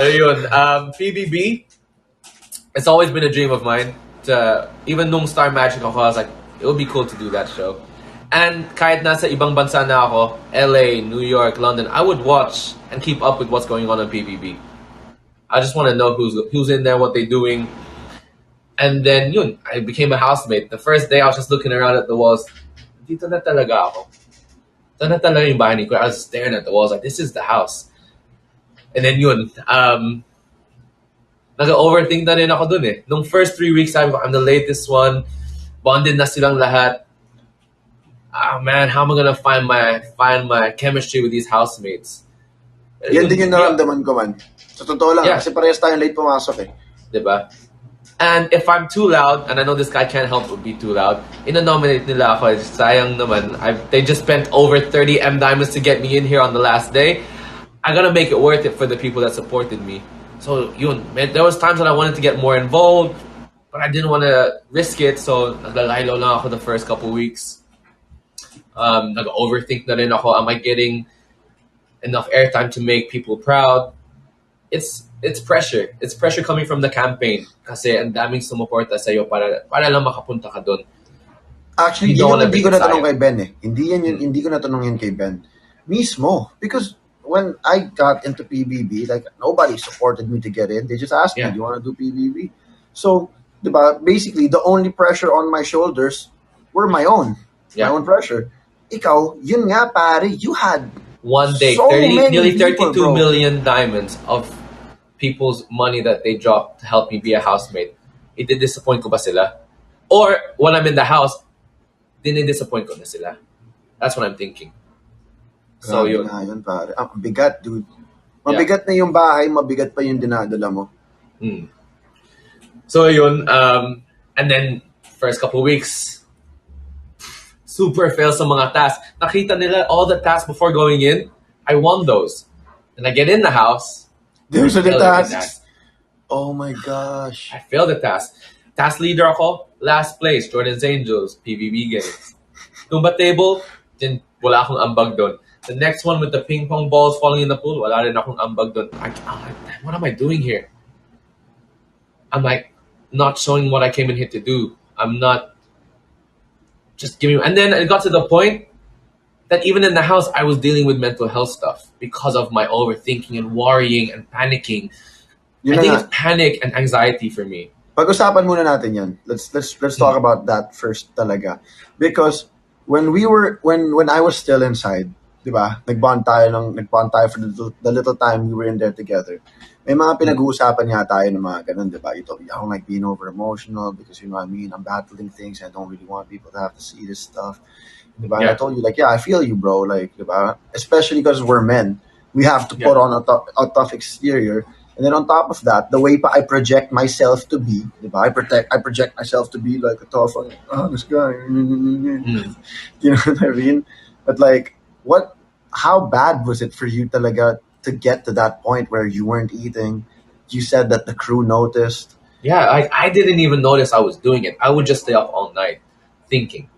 Ayun, PBB, it's always been a dream of mine. Even nung Star Magic ako, I was like, it would be cool to do that show. And kahit nasa ibang bansa na ako, LA, New York, London, I would watch and keep up with what's going on PBB. I just want to know who's in there, what they're doing. And then yun, I became a housemate. The first day I was just looking around at the walls. Dito na talaga ako. Ito na talaga yung bahay ni Kuya. I was staring at the walls like, this is the house. And then yun, nag-overthink na rin ako dun eh. Nung first 3 weeks, I'm the latest one. Bonded na silang lahat. Man, how am I gonna find my chemistry with these housemates? Yan din yung naramdaman ko, man. Sa totoo lang, kasi parehas tayong late pumasok eh. Diba? And if I'm too loud, and I know this guy can't help but be too loud, ina-nominate nila ako. Sayang naman. They just spent over 30 M diamonds to get me in here on the last day. I gotta make it worth it for the people that supported me. So yun, man, there was times that I wanted to get more involved, but I didn't want to risk it. So naglalaylo lang ako the first couple weeks. Nag-overthink na rin ako. Am I getting enough airtime to make people proud? It's pressure. It's pressure coming from the campaign kasi ang daming sumuporta sa'yo para lang makapunta ka doon. Actually, hindi ko natanong kay Ben eh. Hindi ko natanong yan kay Ben. Mismo. Because when I got into PBB, like, nobody supported me to get in. They just asked me, do you want to do PBB? So, diba, basically, the only pressure on my shoulders were my own. My own pressure. Ikaw, yun nga, pare, you had one day, so nearly 32 people, million diamonds of people's money that they dropped to help me be a housemate. I-disappoint ko ba sila? Or, when I'm in the house, dinidisappoint ko na sila. That's what I'm thinking. So, yun. Yun, pare. Bigat, dude. Mabigat na yung bahay, mabigat pa yung dinadala mo. So, yun. And then, first couple weeks, super fail sa mga tasks. Nakita nila all the tasks before going in. I won those. And I get in the house. Those are the tasks. Oh my gosh. I failed the task. Task leader ako, last place, Jordan's Angels, PBB games. Tumba table, wala akong ambag doon. The next one with the ping pong balls falling in the pool, wala rin akong ambag doon. I'm like, what am I doing here? I'm like, not showing what I came in here to do. I'm not just giving. And then it got to the point that even in the house, I was dealing with mental health stuff because of my overthinking and worrying and panicking. I think it's panic and anxiety for me. Pag-usapan muna natin yan. Let's talk about that first talaga. Because when I was still inside, diba? Nag-bond tayo for the little time we were in there together. May mga pinag-uusapan nga tayo ng mga ganun, diba? You told me, I don't like being over emotional because, you know what I mean, I'm battling things and I don't really want people to have to see this stuff. Diba? And I told you, like, I feel you, bro. Like, diba? Especially because we're men. We have to put on a tough exterior. And then on top of that, the way I project myself to be, diba? I project myself to be like a tough, honest guy. You know what I mean? But like, how bad was it for you talaga to get to that point where you weren't eating? You said that the crew noticed. Yeah, I didn't even notice I was doing it. I would just stay up all night thinking.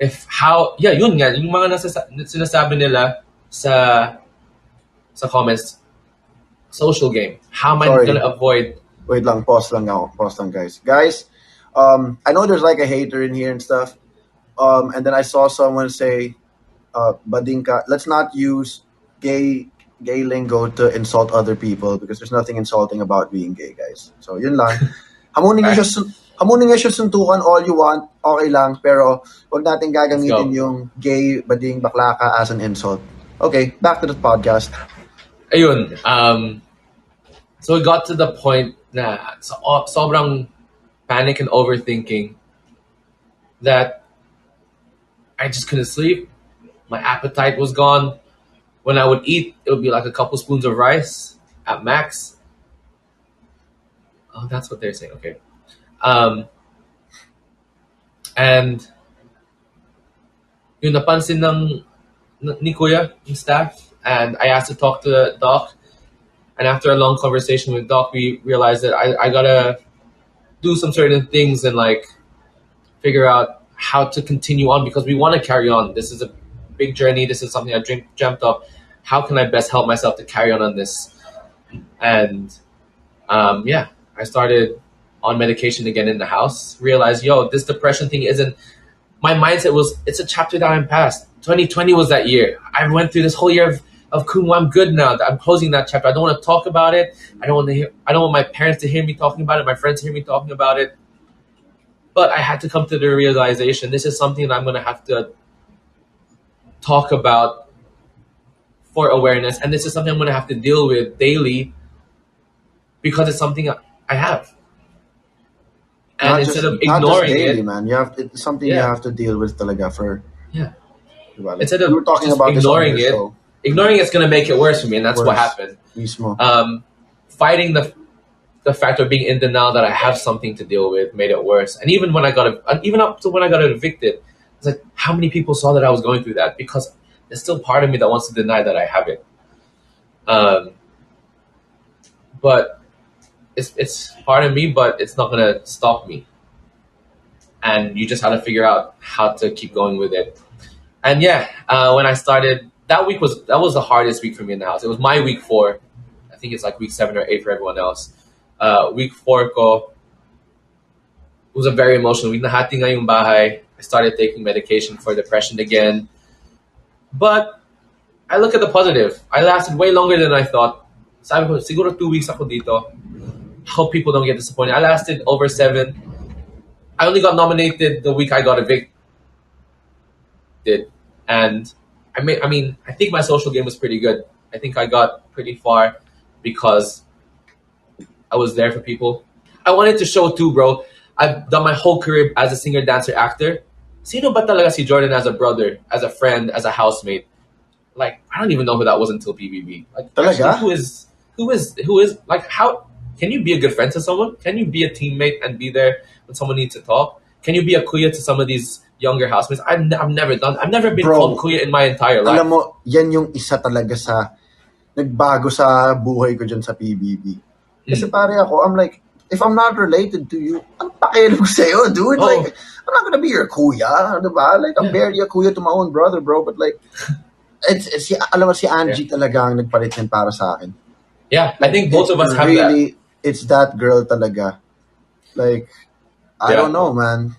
Yun nga, yung mga sinasabi nila sa comments, social game. How am I gonna avoid? Wait lang, pause lang, guys. Guys, I know there's like a hater in here and stuff. And then I saw someone say, badingka, let's not use gay lingo to insult other people because there's nothing insulting about being gay, guys. So yun lang. Hamunin nyo siya suntukan all you want, okay lang, pero wag natin gagamitin yung gay, bading, bakla ka as an insult. Okay, back to the podcast. Ayun, so it got to the point na sobrang panic and overthinking that I just couldn't sleep. My appetite was gone. When I would eat, it would be like a couple spoons of rice at max. Oh, that's what they're saying. Okay. And yung napansin ni Kuya, yung staff, and I asked to talk to Doc. And after a long conversation with Doc, we realized that I gotta do some certain things and like figure out how to continue on because we want to carry on. This is a big journey. This is something I dreamt of. How can I best help myself to carry on this? And yeah, I started on medication again in the house. Realized, yo, this depression thing isn't. My mindset was, it's a chapter that I'm past. 2020 was that year. I went through this whole year of Kumu. I'm good now. I'm closing that chapter. I don't want to talk about it. I don't want to hear. I don't want my parents to hear me talking about it. My friends to hear me talking about it. But I had to come to the realization, this is something that I'm going to have to talk about for awareness, and this is something I'm going to have to deal with daily because it's something I have. And instead of not just ignoring daily, it, man. It's something you yeah, have to deal with talaga for. yeah. Diba? Like, Instead we of were talking just about this on ignoring your it, show. ignoring it's going to make it worse for me, and that's what Worse. happened. Mismo. Fighting the fact of being in denial that I have something to deal with made it worse. And even even up to when I got evicted, it's like, how many people saw that I was going through that? Because there's still part of me that wants to deny that I have it. But it's part of me, but it's not gonna stop me. And you just have to figure out how to keep going with it. And yeah, when I started, that was the hardest week for me in the house. It was my week 4. I think it's like week 7 or 8 for everyone else. Week 4 ko, it was a very emotional week. Nahati nga yung bahay. I started taking medication for depression again. But I look at the positive. I lasted way longer than I thought. Sabi ko, siguro 2 weeks ako dito. Hope people don't get disappointed. I lasted over 7. I only got nominated the week I got evicted. And I think my social game was pretty good. I think I got pretty far because I was there for people. I wanted to show too, bro. I've done my whole career as a singer, dancer, actor. Sino ba talaga si Jordan as a brother, as a friend, as a housemate? Like, I don't even know who that was until PBB. Like, Talaga? actually, who is like, how can you be a good friend to someone? Can you be a teammate and be there when someone needs to talk? Can you be a kuya to some of these younger housemates? I've never been Bro, called kuya in my entire life. Alam mo, yan yung isa talaga sa nagbago sa buhay ko dyan sa PBB. Kasi pare ako, I'm like, if I'm not related to you, ano pakialam ko sa'yo, dude? Oh. Like, I'm not gonna be your kuya, diba? Like, I'm barely a kuya to my own brother, bro. But like, alam mo, si Angie talaga ang nagpalit yan para sa akin. Yeah, I think both of us have really, that. It's that girl talaga. Like, I don't know, man.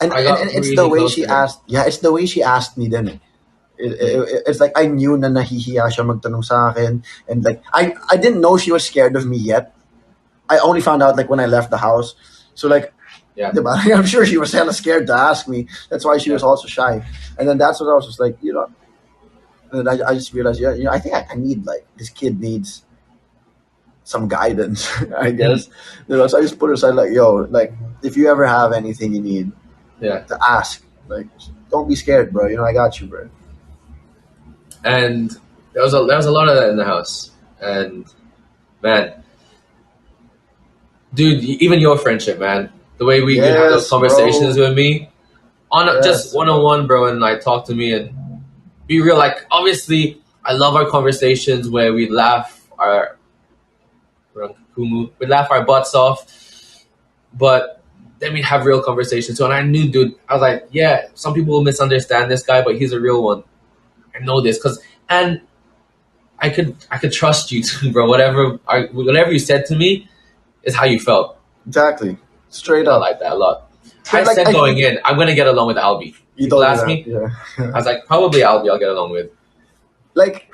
And it's really the way close she to her. asked. Yeah, it's the way she asked me then. It's like I knew na nahihiya siya magtanong sa akin, and like I didn't know she was scared of me yet. I only found out like when I left the house. So like, Yeah. diba? I'm sure she was hella scared to ask me. That's why she was also shy. And then that's what I was just like, And then I just realized, I think I need, like, this kid needs some guidance, I guess. So I just put her aside, like, yo, like, if you ever have anything you need to ask, like, don't be scared, bro. I got you, bro. And there was a lot of that in the house. And man, dude, even your friendship, man, the way we have those conversations with me just one-on-one, bro, and like talk to me and be real. Like, obviously, I love our conversations where we laugh we'd laugh our butts off, but then we'd have real conversations. So, and I knew, dude, I was like, yeah, some people will misunderstand this guy, but he's a real one. I know this and I could trust you too, bro. Whatever you said to me is how you felt. Exactly. Straight up. I like that a lot. I said going in, I'm gonna get along with Albie. People ask me. Yeah. I was like, probably Albie. I'll get along with. Like,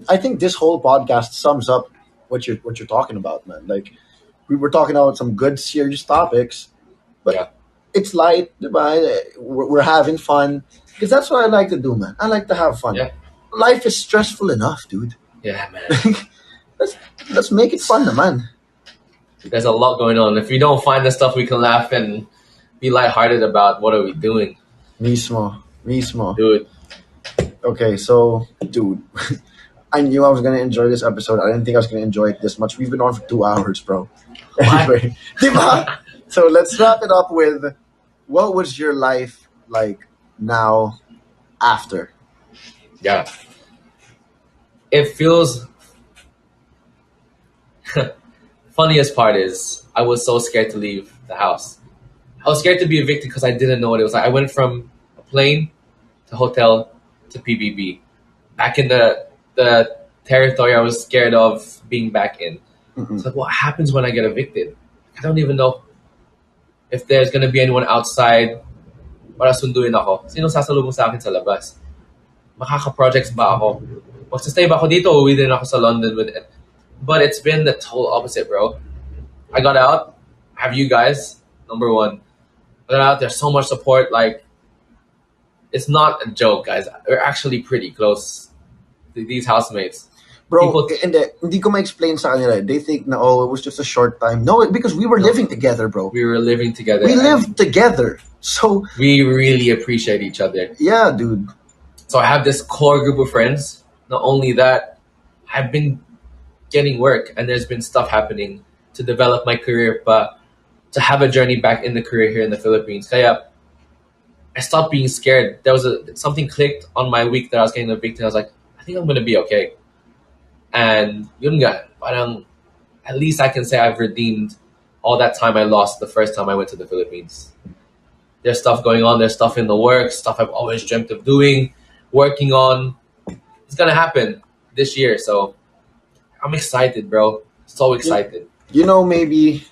I think this whole podcast sums up what you're talking about, man. Like, we were talking about some good serious topics, but it's light, diba? We're having fun because that's what I like to do, man. I like to have fun. Yeah. Life is stressful enough, dude. Yeah, man. let's make it fun, man. There's a lot going on. If we don't find the stuff we can laugh and be lighthearted about, what are we doing? Mismo. Dude. Okay, so, dude, I knew I was going to enjoy this episode. I didn't think I was going to enjoy it this much. We've been on for 2 hours, bro. Anyway, diba? So let's wrap it up with, what was your life like now after? Yeah. It feels... Funniest part is I was so scared to leave the house. I was scared to be evicted because I didn't know what it was like. I went from a plane to hotel to PBB. Back in the territory I was scared of being back in. Mm-mm. It's like, what happens when I get evicted? I don't even know if there's gonna be anyone outside para sunduin ako. Sino sasalubong sa akin sa labas? Makaka-projects ba ako? Magsa-stay ba ako dito o uwi din ako sa London with it? But it's been the total opposite, bro. I got out. Have you guys? Number one. I got out. There's so much support. Like, it's not a joke, guys. We're actually pretty close. These housemates. Bro, People- hindi ko ma-explain sa kanila. They think na, oh, it was just a short time. No, because we were living together, bro. We were living together. We and lived together. So, We really appreciate each other. yeah, dude. So I have this core group of friends. Not only that, I've been getting work and there's been stuff happening to develop my career, but to have a journey back in the career here in the Philippines. Kaya I stopped being scared. There was something clicked on my week that I was getting evicted. I was like, I think I'm gonna be okay. And yun nga, parang at least I can say I've redeemed all that time I lost the first time I went to the Philippines. There's stuff going on. There's stuff in the works, stuff I've always dreamt of doing, working on. It's gonna happen this year, so I'm excited, bro. So excited. You know, maybe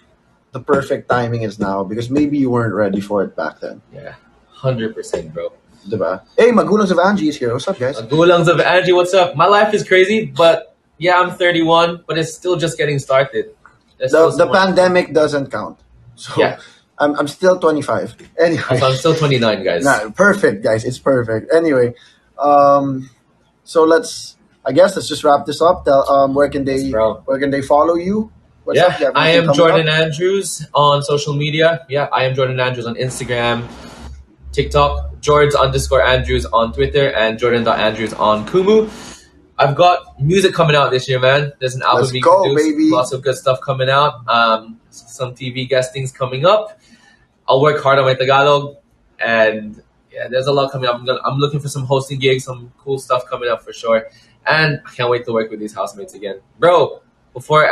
the perfect timing is now because maybe you weren't ready for it back then. Yeah, 100%, bro. Diba? Hey, Magulangs of Angie is here. What's up, guys? Gulangs of Angie, what's up? My life is crazy, but yeah, I'm 31, but it's still just getting started. There's still The so much- pandemic doesn't count. So, Yeah. I'm still 25. Anyway. So I'm still 29, guys. Nah, perfect, guys. It's perfect. Anyway, so let's just wrap this up. Where can Yes, bro. they follow you? What's Yeah, up? You have I anything am coming Jordan up? Andrews on social media. Yeah, I am Jordan Andrews on Instagram, TikTok, Jords_Andrews on Twitter, and Jordan.Andrews on Kumu. I've got music coming out this year, man. There's an album Let's being go, produced. baby. Lots of good stuff coming out. Some TV guestings coming up. I'll work hard on my Tagalog, and yeah, there's a lot coming up. I'm looking for some hosting gigs, some cool stuff coming up for sure, and I can't wait to work with these housemates again, bro. Before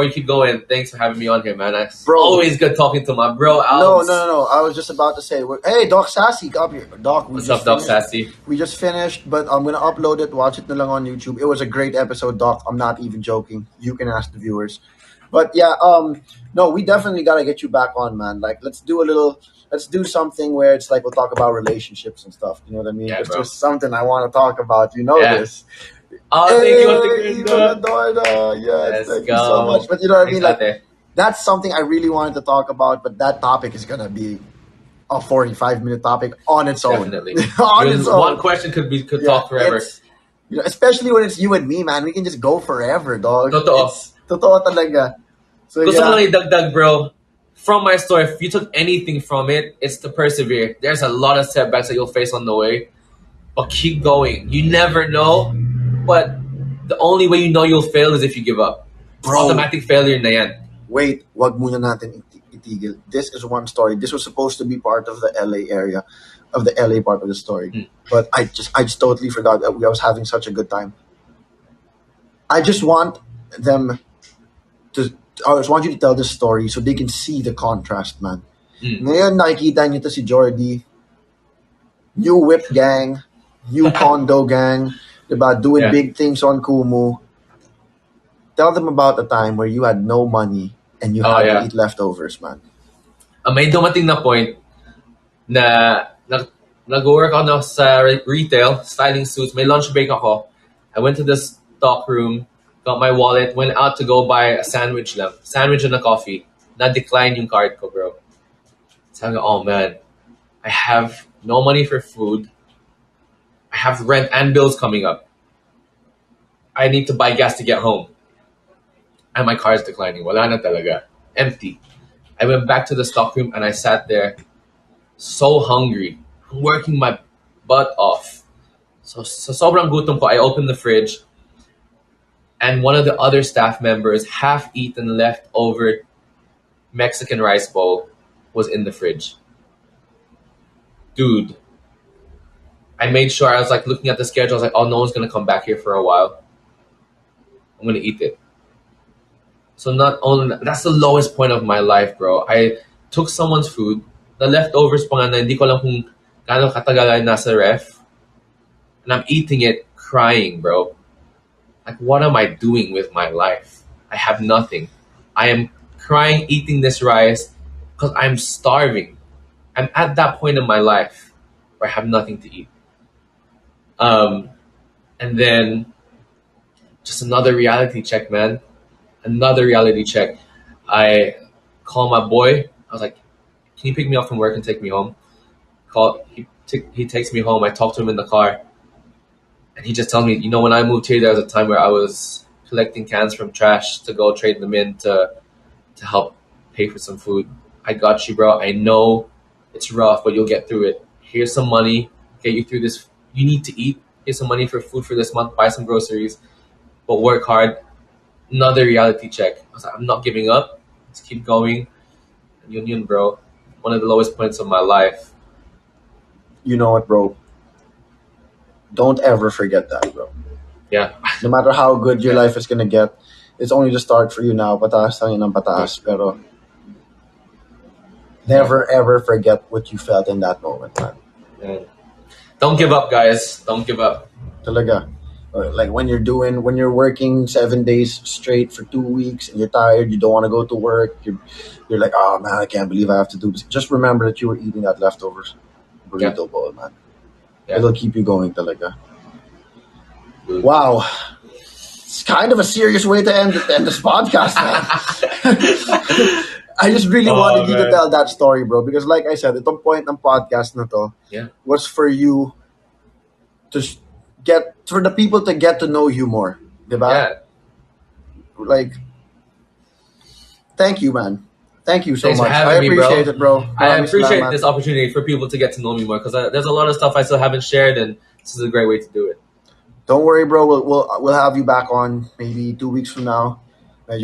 you keep going, thanks for having me on here, man. It's Bro. always good talking to my bro. No, Albs. no. I was just about to say, hey, Doc Sassy, come up here. Doc, What's up, Doc Sassy? We just finished, but I'm gonna upload it. Watch it na lang on YouTube. It was a great episode, Doc. I'm not even joking. You can ask the viewers. But yeah, no, we definitely gotta get you back on, man. Like, let's do something where it's like we'll talk about relationships and stuff. You know what I mean? Yeah, It's bro. just something I want to talk about. You know Yeah. this. Oh, thank you, Hey, Dorna. Yes, Let's thank go. you so much. But you know what I mean? Thanks, Like, ate. that's something I really wanted to talk about, but that topic is gonna be a 45-minute topic on its own. Definitely. On Even its own. one question could Yeah, talk forever. it's- you know, especially when it's you and me, man. We can just go forever, dog. Totoo. It's totoo talaga. So Gusto ko yeah. lang idagdag, bro. From my story, if you took anything from it, it's to persevere. There's a lot of setbacks that you'll face on the way, but keep going. You never know, but the only way you know you'll fail is if you give up. Bro. Automatic failure na yan. Wait, wag muna natin itigil. This is one story. This was supposed to be part of the LA area, of the LA part of the story. But I just totally forgot that I was having such a good time. I just want them to, I just want you to tell this story so they can see the contrast, man. Ngayon, nakikita niyo to si Jordy, new whip gang, new condo gang, diba? Doing Yeah. big things on Kumu. Tell them about a time where you had no money and you Oh, had yeah. to eat leftovers, man. May dumating na point na nag-work ako na sa retail, styling suits, may lunch break ako. I went to the stock room, got my wallet, went out to go buy a sandwich lang. Sandwich and a coffee. Na-decline yung card ko, bro. Sabi ko, oh man, I have no money for food. I have rent and bills coming up. I need to buy gas to get home. And my car is declining. Wala na talaga. Empty. I went back to the stock room and I sat there so hungry. I'm working my butt off. So sobrang gutom ko. I opened the fridge and one of the other staff members half-eaten leftover Mexican rice bowl was in the fridge. Dude. I made sure, I was like looking at the schedule, I was like, oh, no one's gonna come back here for a while. I'm gonna eat it. So not only, that's the lowest point of my life, bro. I took someone's food, the leftovers pa nga na hindi ko alam kung gaano katagal ay nasa ref, and I'm eating it crying, bro. Like, what am I doing with my life? I have nothing. I am crying eating this rice because I'm starving. I'm at that point in my life where I have nothing to eat. Um, and then just another reality check, man. Another reality check. I call my boy. I was like, "Can you pick me up from work and take me home?" He takes me home. I talk to him in the car, and he just tells me, "You know, when I moved here, there was a time where I was collecting cans from trash to go trade them in to help pay for some food. I got you, bro. I know it's rough, but you'll get through it. Here's some money, get you through this. You need to eat. Here's some money for food for this month. Buy some groceries, but work hard." Another reality check. I was like, I'm not giving up. Let's keep going. Union, bro. One of the lowest points of my life. You know what, bro? Don't ever forget that, bro. Yeah. No matter how good your life is gonna get, it's only the start for you now. Pataas tayo ng pataas. Pero never ever forget what you felt in that moment, man. Yeah. Don't give up, guys. Don't give up. Talaga. Like when you're working 7 days straight for 2 weeks and you're tired, you don't want to go to work, you're like, oh man, I can't believe I have to do this. Just remember that you were eating that leftovers burrito bowl, man. Yeah. It'll keep you going, talaga. Good. Wow. It's kind of a serious way to end this podcast, man. I just really wanted you to tell that story, bro, because like I said, itong point ng podcast na to was for you to for the people to get to know you more, diba? Yeah. Like, thank you, man. Thank you so Thanks much. for having I me, bro. appreciate it, bro. I appreciate Salamat. this opportunity for people to get to know me more because there's a lot of stuff I still haven't shared, and this is a great way to do it. Don't worry, bro. We'll have you back on maybe 2 weeks from now. Medyo